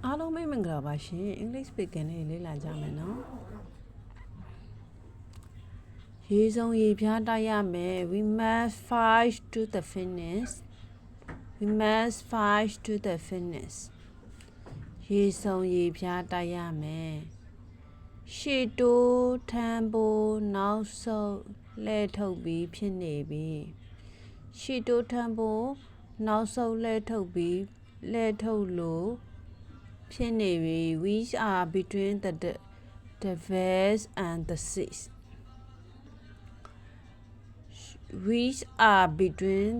အားလုံးပဲမင်္ဂလာပါရှင် English speaking လေးလေ့လာကြမယ်နော်ရေစုံရေပြားတိုက်ရမယ် we must fight to the finish we must fight to the finish ရေစုံရေပြားတိုက်ရမယ်ရှေ့တိုးထမ်းဖို့နောက်ဆုတ်လှဲ့ထုတ်ပြီးဖြစ်နေပြီရှေ့တိုးထမ်းဖို့နောက်ဆုတ်လှဲ့ထုတ်ပြီးလှဲ့ထုတ်လို့ဖြစ်နေပြီ which are between the vest and the seas which are between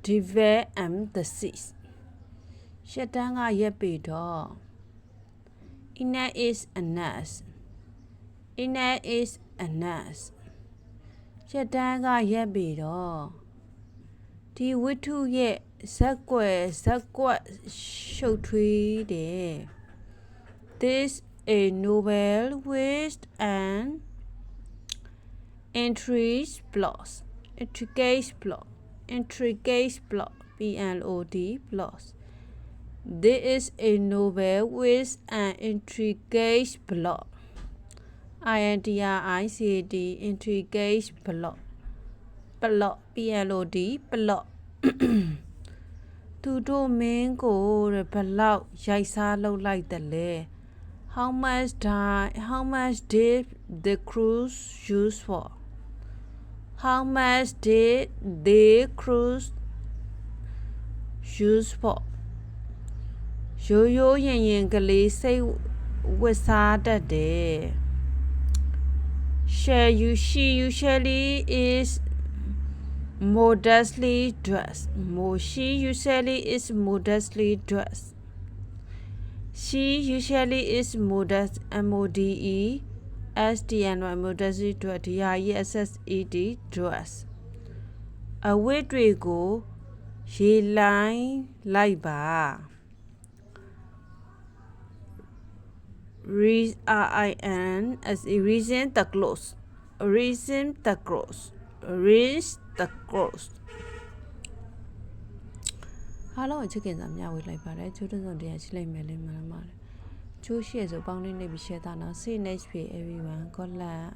the vest and the seas ရှက်တန်းကရက်ပေတော့ Ina is a nurse Ina is a nurse ရှက်တန်းကရက်ပေတော့ဒီဝတ္ထုရဲ့ဇက်ကွက်ရှုပ်ထွေးတယ် This a novel with an intrigues plot plot This is a novel with an intrigues plot INTRICAT intrigues plot plot plot သူတို့မင်းကိုဘလောက်ရိုက်စားလုပ်လိုက်တယ်လဲ How much did the cruise use for How much did the cruise use for ရိုးရင်ကလေးစိတ်ဝတ်စားတတ်တယ် She usually is modestly dressed She usually is modestly dressed She usually is modest MODESTNY modestly DRESSED dress အဝတ်တွေကိုရေလိုင်းလိုက်ပါ Reason the clothesအားလုံးချစ်ခင်စာမျှဝေလိုက်ပါတယ်ကျိုးတုံးစုံတရားရှိလိုက်မယ်လေမှန်ပါတယ်ကျိုးရှေ့ဆိုပေါင်းလေးနေပြီး share တာနော် see next page everyone good luck